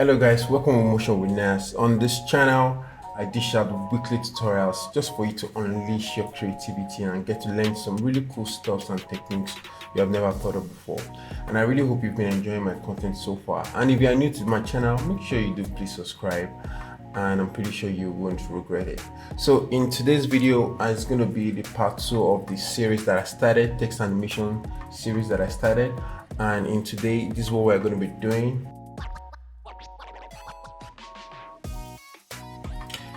Hello guys, welcome to Motion with Nas. On this channel, I dish out weekly tutorials just for you to unleash your creativity and get to learn some really cool stuff and techniques you have never thought of before. And I really hope you've been enjoying my content so far. And if you are new to my channel, make sure you do please subscribe, and I'm pretty sure you won't regret it. So in today's video, it's going to be the part 2 of the series that I started, text animation series that I started. And in today, this is what we're going to be doing.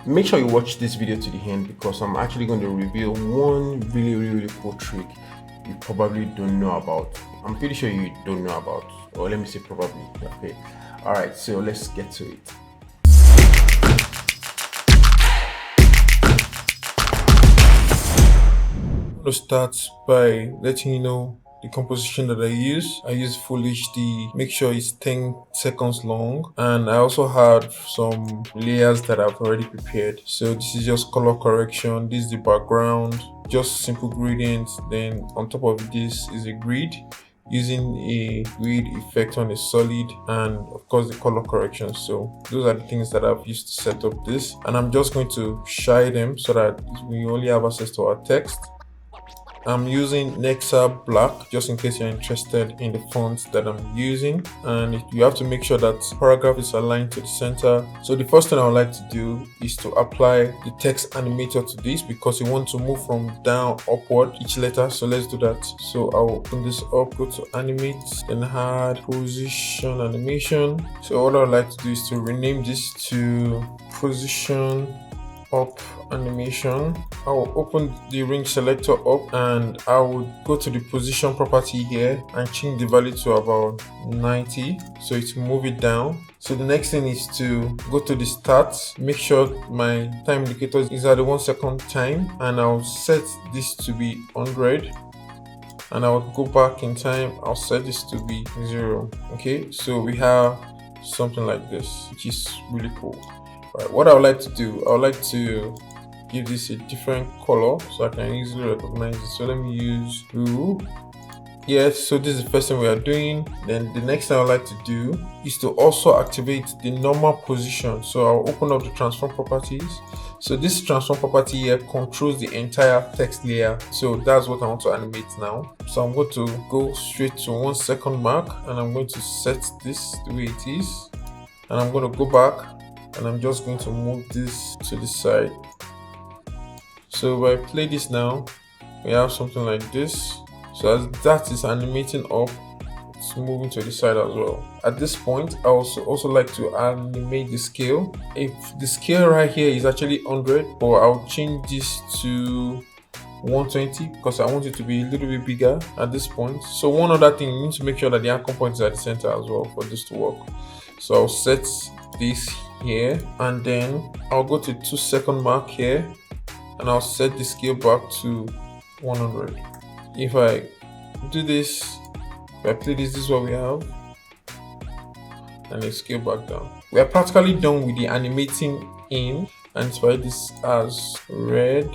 Make sure you watch this video to the end because I'm actually going to reveal one really cool trick you probably don't know about. I'm pretty sure you don't know about, or let me say probably. Okay, all right, so let's get to it. I'm going to start by letting you know the composition that I use full HD. Make sure it's 10 seconds long, and I also have some layers that I've already prepared. So this is just color correction, this is the background, just simple gradients. Then on top of this is a grid using a grid effect on a solid, and of course the color correction. So those are the things that I've used to set up this, and I'm just going to shy them so that we only have access to our text. I'm using Nexa Black just in case you're interested in the fonts that I'm using, and you have to make sure that paragraph is aligned to the center. So the first thing I would like to do is to apply the text animator to this because you want to move from down upward each letter. So let's do that. So I'll open this up, go to animate, then add position animation. So what I would like to do is to rename this to position up animation. I will open the range selector up, and I will go to the position property here and change the value to about 90, so it move it down. So the next thing is to go to the stats, make sure my time indicator is at the 1 second time, and I'll set this to be 100, and I'll go back in time, I'll set this to be 0. Okay, so we have something like this, which is really cool. Right, what I would like to do, I would like to give this a different color so I can easily recognize it. So let me use blue. Yes, so this is the first thing we are doing. Then the next thing I would like to do is to also activate the normal position. So I'll open up the transform properties. So this transform property here controls the entire text layer. So that's what I want to animate now. So I'm going to go straight to 1 second mark, and I'm going to set this the way it is. And I'm going to go back, and I'm just going to move this to the side. So if I play this now, we have something like this. So as that is animating up, it's moving to the side as well. At this point, I also like to animate the scale. If the scale right here is actually 100, but I'll change this to 120 because I want it to be a little bit bigger at this point. So one other thing, you need to make sure that the anchor point is at the center as well for this to work. So I'll set this here, and then I'll go to 2 second mark here, and I'll set the scale back to 100. If I do this, if I play this, this is what we have, and I scale back down. We are practically done with the animating in, and try this as red.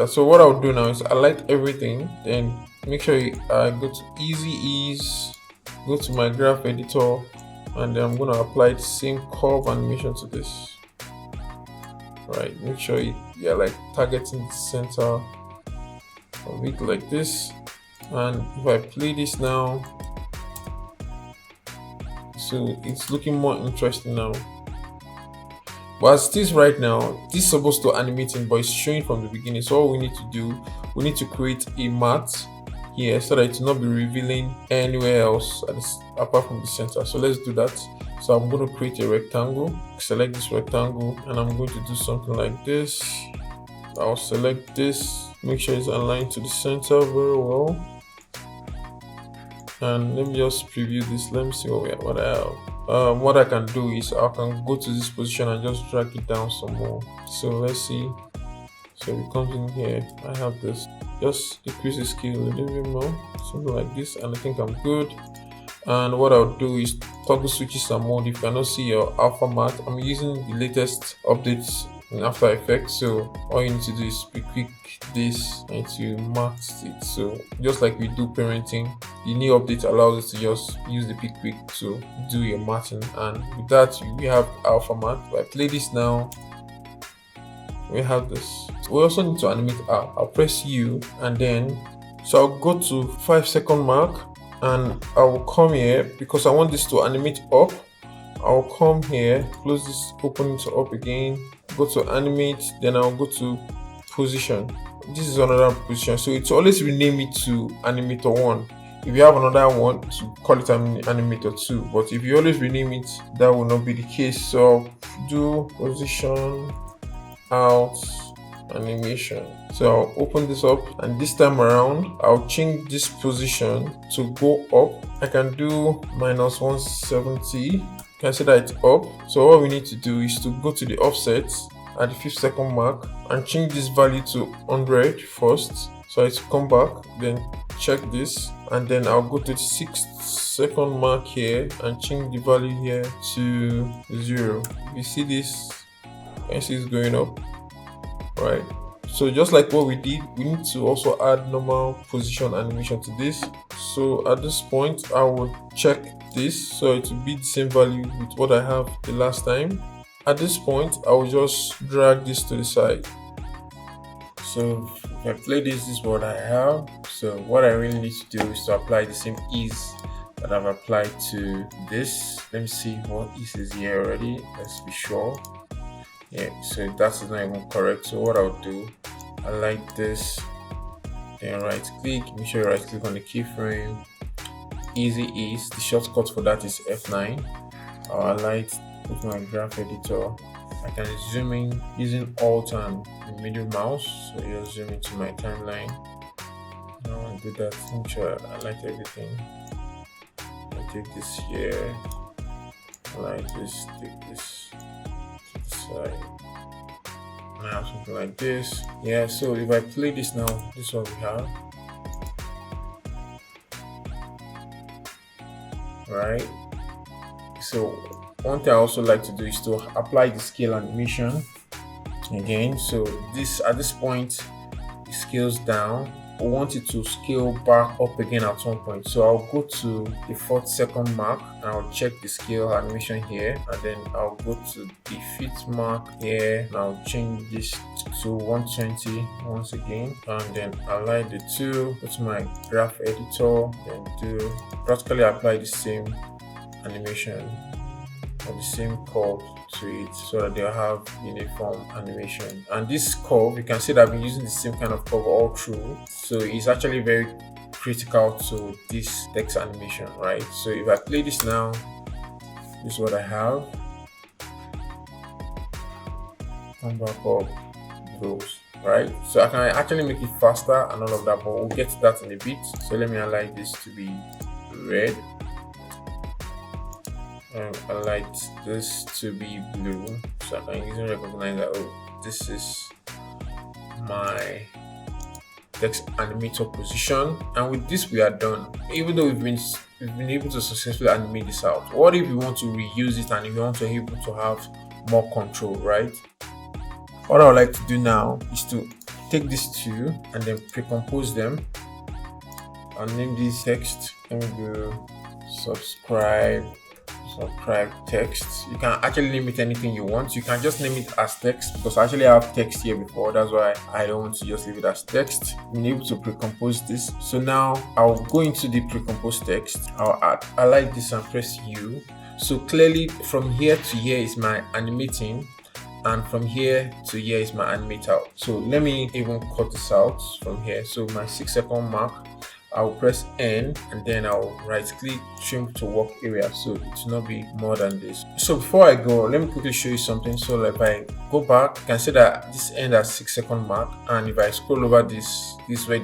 So what I'll do now is I like everything, then make sure I go to easy ease, go to my graph editor, and then I'm going to apply the same curve animation to this. Right, make sure you're like targeting the center of it like this. And if I play this now, so it's looking more interesting now. But as it is right now, this is supposed to animating, but it's showing from the beginning. So all we need to do, we need to create a matte here so that it will not be revealing anywhere else apart from the center. So let's do that. So I'm going to create a rectangle, select this rectangle, and I'm going to do something like this. I'll select this, make sure it's aligned to the center very well, and let me just preview this. Let me see what I have. What I can do is I can go to this position and just drag it down some more. So let's see. So it comes in here, I have this, just decrease the scale a little bit more, something like this, and I think I'm good. And what I'll do is toggle switches and mode. If you cannot see your alpha matte, I'm using the latest updates in After Effects. So all you need to do is click this and to mark it. So just like we do parenting, the new update allows us to just use the pick to do your matching, and with that we have our format. If I play this now, we have this. We also need to animate R. I'll press U, and then so I'll go to 5-second mark, and I will come here because I want this to animate up. I'll come here, close this, open it up again, go to animate, then I'll go to position. This is another position, so it's always rename it to animator 1. If you have another one, to call it animator 2, but if you always rename it, that will not be the case. So do position out animation. So I'll open this up, and this time around I'll change this position to go up. I can do -170. You can see that it's up. So what we need to do is to go to the offset at the 5th-second mark and change this value to 100 first. So it's come back, then check this, and then I'll go to the 6th-second mark here and change the value here to 0. You see this? You can see it's going up, right? So just like what we did, we need to also add normal position animation to this. So at this point I will check this, so it will be the same value with what I have the last time. At this point I will just drag this to the side. So if I play this is what I have. So what I really need to do is to apply the same ease that I've applied to this. Let me see what ease is here already. Let's be sure. Yeah, so that's not even correct. So what I'll do, I like this, then right click, make sure you right click on the keyframe, easy ease. The shortcut for that is F9. I'll highlight with my graph editor. I can zoom in using Alt and the middle mouse, so you'll zoom into my timeline. Now I do that, make sure I like everything. I take this here, I like this, take this to the side. I have something like this. Yeah, so if I play this now, this is what we have. Right. So one thing I also like to do is to apply the scale animation again. So this at this point it scales down. I want it to scale back up again at one point. So I'll go to the 4th-second mark and I'll check the scale animation here, and then I'll go to the 5th mark here and I'll change this to 120 once again, and then align the two, go to my graph editor, then do practically apply the same animation or the same curve to it so that they'll have uniform animation. And this curve, you can see that I've been using the same kind of curve all through, so it's actually very critical to this text animation, right? So if I play this now, this is what I have. Come back up, goes, right? So I can actually make it faster and all of that, but we'll get to that in a bit. So let me align this to be red. I like this to be blue, so I can easily recognize that, oh, this is my text animator position. And with this we are done. Even though we've been able to successfully animate this out, what if we want to reuse it and if we want to be able to have more control, right? What I would like to do now is to take these two and then pre-compose them and name this text. Let me go subscribe text. You can actually name it anything you want. You can just name it as text, because I actually have text here before, that's why I don't want to just leave it as text. I'm able to pre-compose this. So now I'll go into the pre-composed text. I'll add, I like this, and press U. So clearly from here to here is my animating, and from here to here is my animate out. So let me even cut this out from here. So my 6-second mark, I'll press N and then I'll right click, trim to work area, so it will not be more than this. So before I go, let me quickly show you something. So if I go back, you can see that this end at 6-second mark, and if I scroll over this is where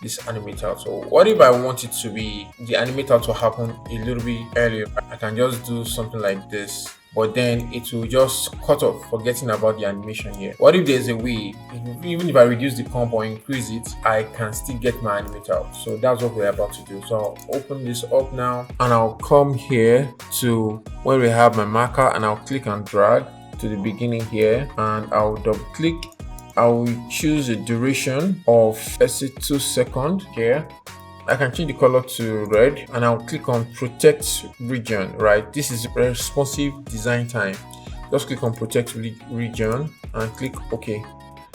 this animate out. So what if I want it to be the animate out to happen a little bit earlier? I can just do something like this, but then it will just cut off, forgetting about the animation here. What if there's a way, even if I reduce the comp or increase it, I can still get my animate out? So that's what we're about to do. So I'll open this up now and I'll come here to where we have my marker and I'll click and drag. to the beginning here, and I'll double click. I will choose a duration of, let's say, 2 seconds here. I can change the color to red, and I'll click on protect region. Right, this is responsive design time. Just click on protect region and click OK.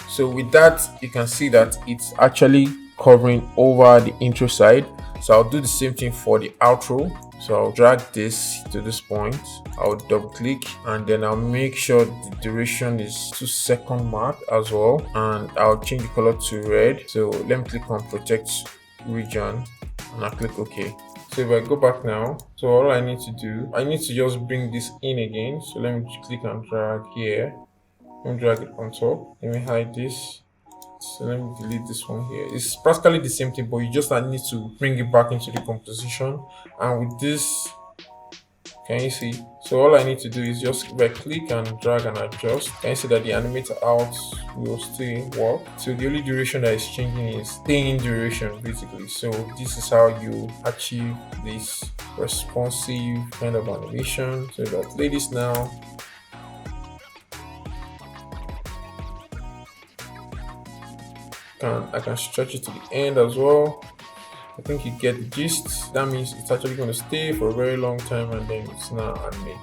So with that, you can see that it's actually covering over the intro side. So I'll do the same thing for the outro. So I'll drag this to this point, I'll double click, and then I'll make sure the duration is 2 second mark as well, and I'll change the color to red. So let me click on protect region and I'll click OK. So if I go back now, so all I need to do, I need to just bring this in again. So let me click and drag here. Let me drag it on top. Let me hide this. So let me delete this one here. It's practically the same thing, but you just need to bring it back into the composition. And with this, can you see? So all I need to do is just right click and drag and adjust. Can you see that the animator out will still work? So the only duration that is changing is staying duration basically. So this is how you achieve this responsive kind of animation. So if I play this now, I can stretch it to the end as well. I think you get the gist. That means it's actually going to stay for a very long time, and then it's now animate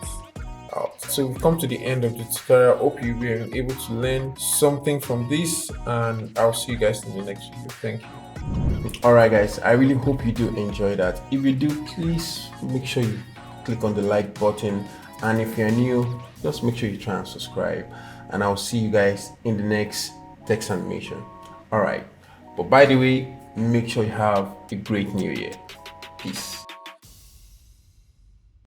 out. So we've come to the end of the tutorial. Hope you were able to learn something from this, and I'll see you guys in the next video. Thank you. Alright guys, I really hope you do enjoy that. If you do, please make sure you click on the like button, and if you're new, just make sure you try and subscribe, and I'll see you guys in the next text animation. Alright, but by the way, make sure you have a great new year. Peace.